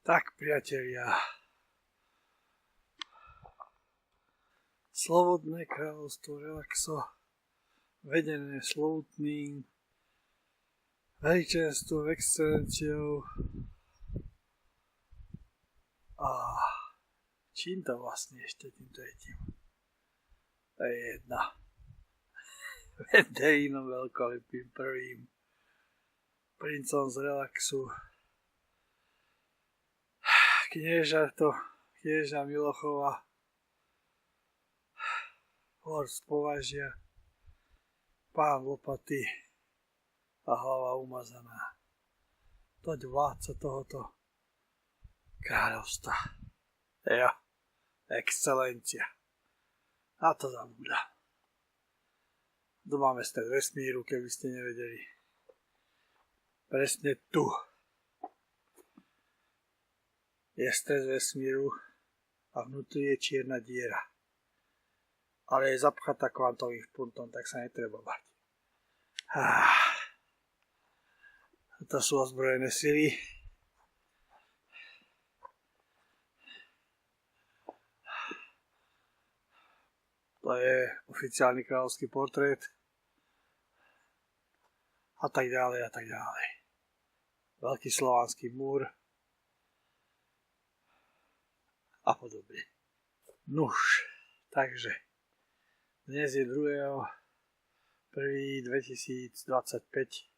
Tak, priatelia, Slobodné kráľovstvo Relaxo, vedené slovutným veličenstvom, excelenciou a čím to vlastne ešte tým tretím? To je jedna. Vendelínom veľkolepým prvým princom z Relaxu, knieža Milochova, Horst Považia, pán Lopaty a hlava umazaná. Toť vládca tohoto kráľovstva. Jo, excelencia. Na to zabúda. Tu máme stred vesmíru, keby ste nevedeli. Presne tu je stred vesmíru a vnútri je čierna diera. Ale je zapchatá kvantovým špuntom, tak sa netreba bať. To sú ozbrojené sily. To je oficiálny kráľovský portrét. A tak ďalej, a tak ďalej. Veľký slovanský múr. A podobne. Nuž, takže dnes je 2.1.2025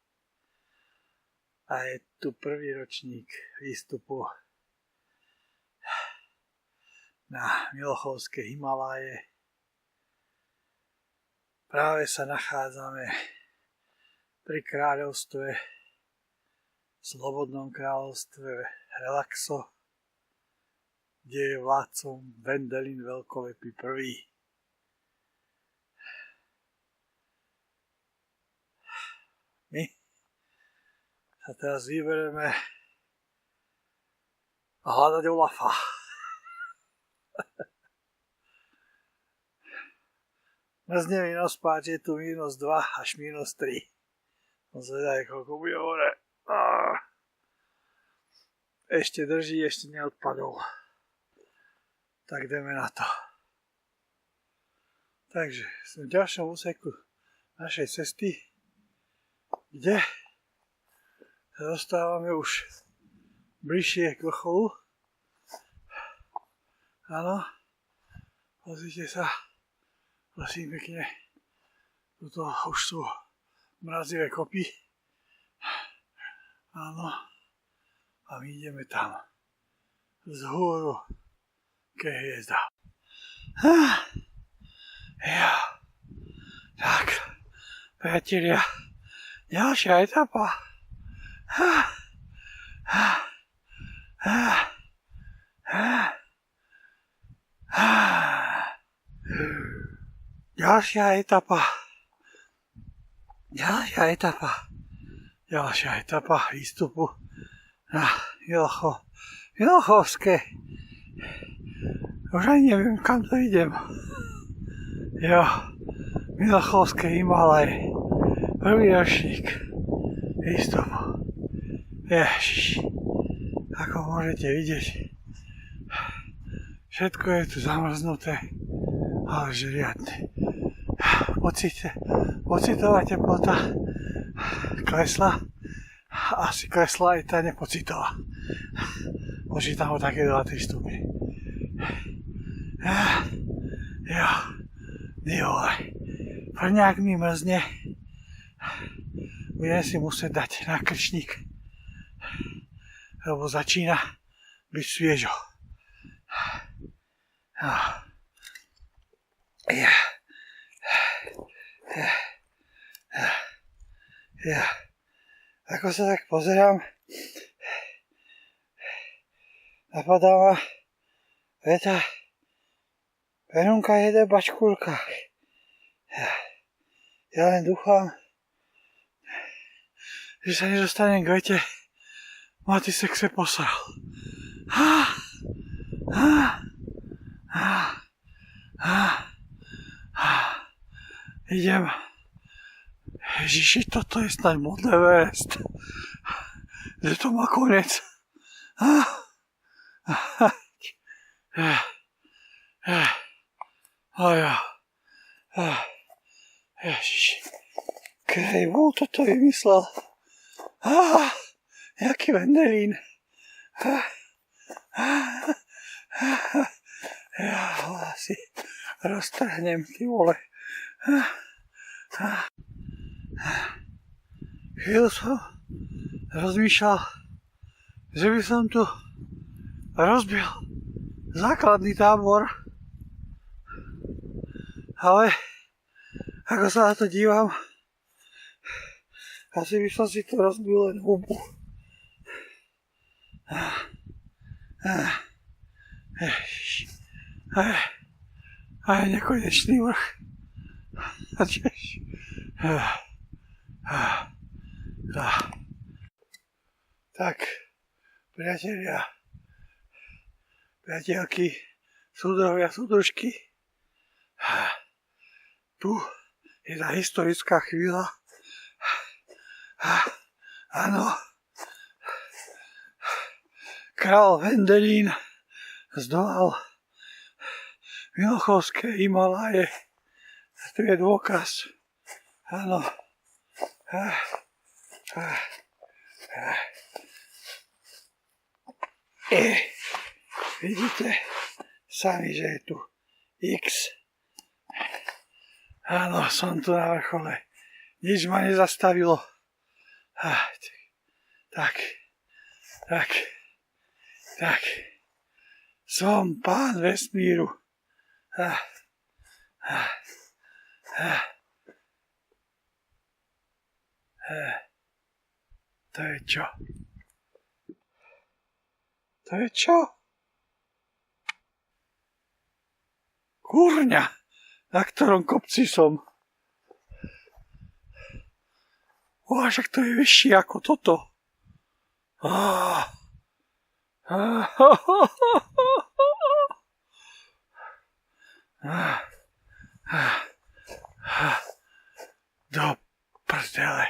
a je tu prvý ročník výstupu na Milochovské Himaláje. Práve sa nachádzame pri kráľovstve, Slobodnom kráľovstve Relaxo, kde je vládcom Vendelín veľkolepý prvý. My sa teraz vyberieme hľadať Olafa. Mrzne mi nos spať, je tu -2 až -3. Som zvedavý, koľko bude hore. Ešte drží, ešte neodpadol. Tak ideme na to. Takže sme v ďalšom úseku našej cesty, kde sa dostávame už bližšie k vrcholu. Áno, pozrite sa, prosím pekne, tuto už sú mrazivé kopy. Áno, a my ideme tam vzhôru ke hviezda. Ja, tak, priatelia, ďalšia etapa. Ďalšia etapa výstupu na Milochovské. Už ani neviem, kam to idem. Jo, Milochovské Himaláje. Prvý ročník výstupu. Ježiš, ako môžete vidieť, všetko je tu zamrznuté, ale že riadne. Pocitová teplota klesla, asi klesla aj tá nepocitová. Počítam ho také 2-3 stupne. Jo, vole, prňák mi mrzne. Budem si musieť dať nákrčník, lebo začína byť sviežo. Ako sa tak pozerám, napadá ma veta, Perunka jede v bačkúrkach. Ja len dúfam, že sa nedostanem k vete, Matisek se posral. Idem. Ježiši, toto je snáď Mount Everest. Že to má konec. Ježiš. Krej bol toto vymyslel. Jaký vendelín. Ja ho asi roztrhnem, ty vole. Chvíľu som rozmýšľal, že by som tu rozbil základný tábor. Ale ako sa na to dívam, asi by som si tu rozbil len hubu. Aj nekonečný vrch. Tak, priatelia, priateľky, súdruhovia, súdružky, tu je tá historická chvíľa. Áno, král Vendelín zdolal Milochovské Himaláje. Tu je dôkaz. Áno. Vidíte sami, že je tu X. Áno, som tu na vrchole. Nič ma nezastavilo. Tak. Som pán vesmíru. To je čo? To je čo? Kurňa, na ktorom kopci som? Však to je vyššie ako toto. Do prdele.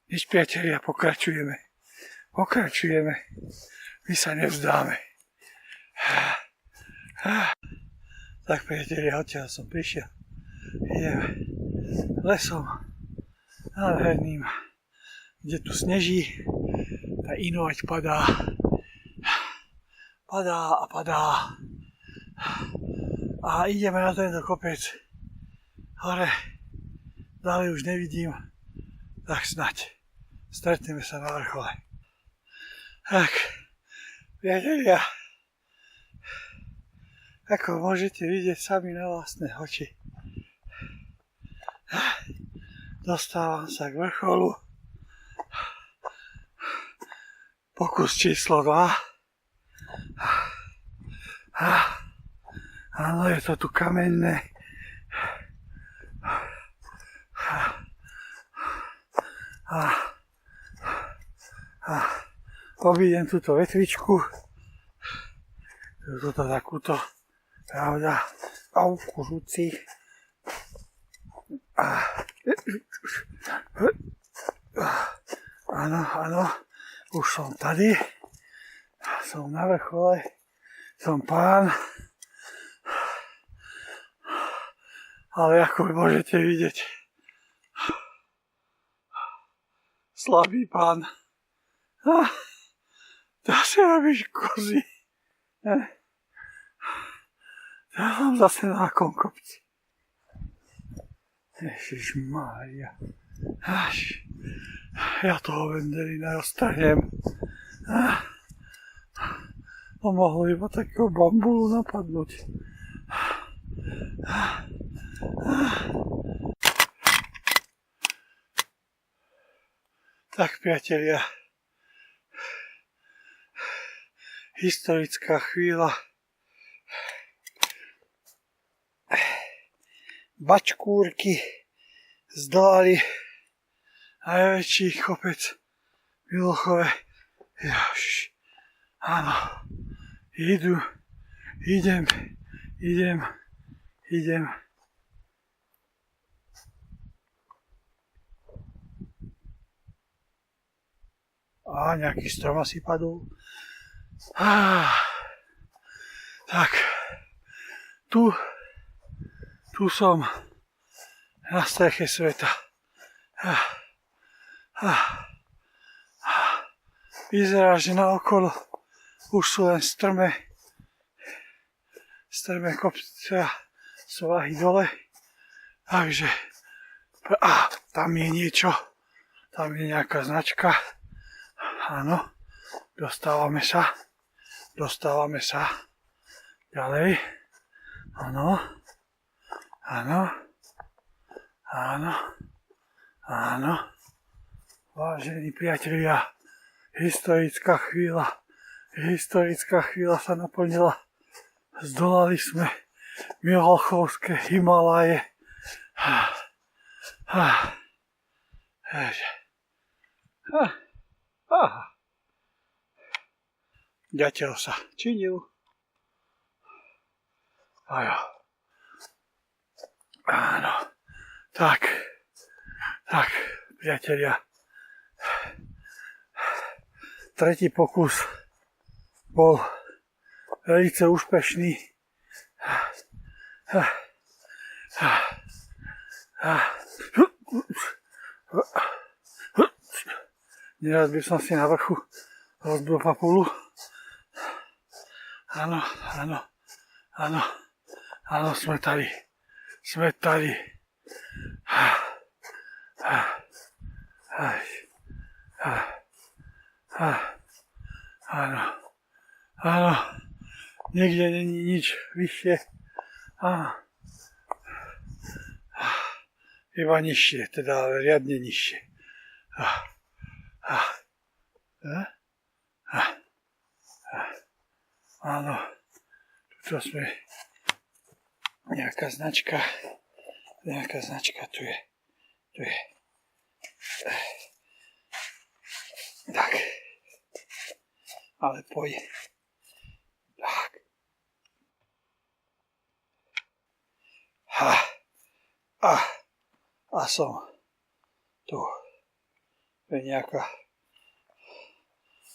Nič, priatelia, pokračujeme. My sa nevzdáme. Tak, priatelia, odtiaľ som prišiel. Ideme lesom nádherným, kde tu sneží. Tá inovať padá. A ideme na tento kopec. Hore, ďalej už nevidím. Tak snaď stretneme sa na vrchole. Tak, priatelia, ako môžete vidieť sami na vlastné oči, dostávam sa k vrcholu. Pokus číslo 2. Áno, je to tu kamenné. Obídem túto vetvičku. Toto takúto, pravda, kužúci. Áno, už som tady. Som na vrchole. Som pán. Ale ako môžete vidieť, slabý pán. To si robíš kozy. Ja som zase na akom kopci. Ježišmária. Ja toho Vendelína roztrhnem. Mohlo iba takého bambulu napadnúť. Tak, priatelia, historická chvíľa. Bačkúrky zdolali najväčší kopec v Milochove. Áno, idem. A nejaký strom asi padol. Tak, tu som na streche sveta. Vyzerá, že naokolo už sú len strmé kopce a svahy dole. Takže tam je niečo, tam je nejaká značka. Áno, dostávame sa ďalej. Áno. Vážení priatelia, historická chvíľa sa naplnila. Zdolali sme Mihalchovské Himaláje. Ďateľ sa činil. Áno. Tak, priatelia. Tretí pokus bol veľmi úspešný. Neraz by som si na vrchu rozbil papulu. Áno, sme tady. Áno, niekde není nič vyššie. Iba nižšie, teda riadne nižšie. Áno, tu sme. Nejaká značka tu je. Tak. Ale poď. Tak. A som tu. Je nejaká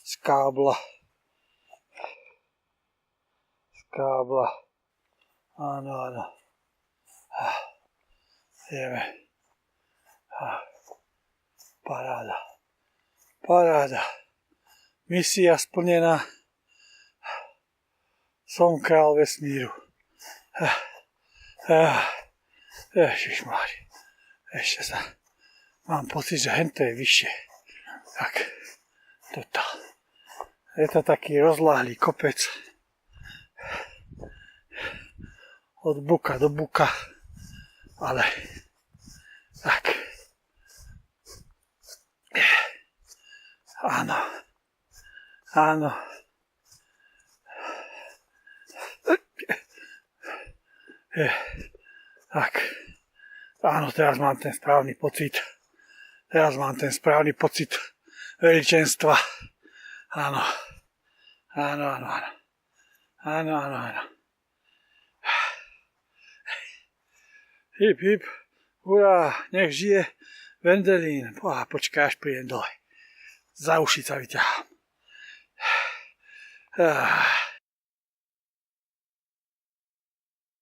skábla. Áno. Ideme. Paráda. Misia splnená. Som král vesmíru. Ježišmári. Ešte sa. Mám pocit, že hento je vyššie. Tak. Toto. Je to taký rozláhlý kopec. Od buka do buka. Ale. Tak. Áno. Tak. Áno, teraz mám ten správny pocit. Veličenstva. Áno. Hip, hurá, nech žije Vendelín. Počkaj, až prídem dole. Za uši sa vyťahám.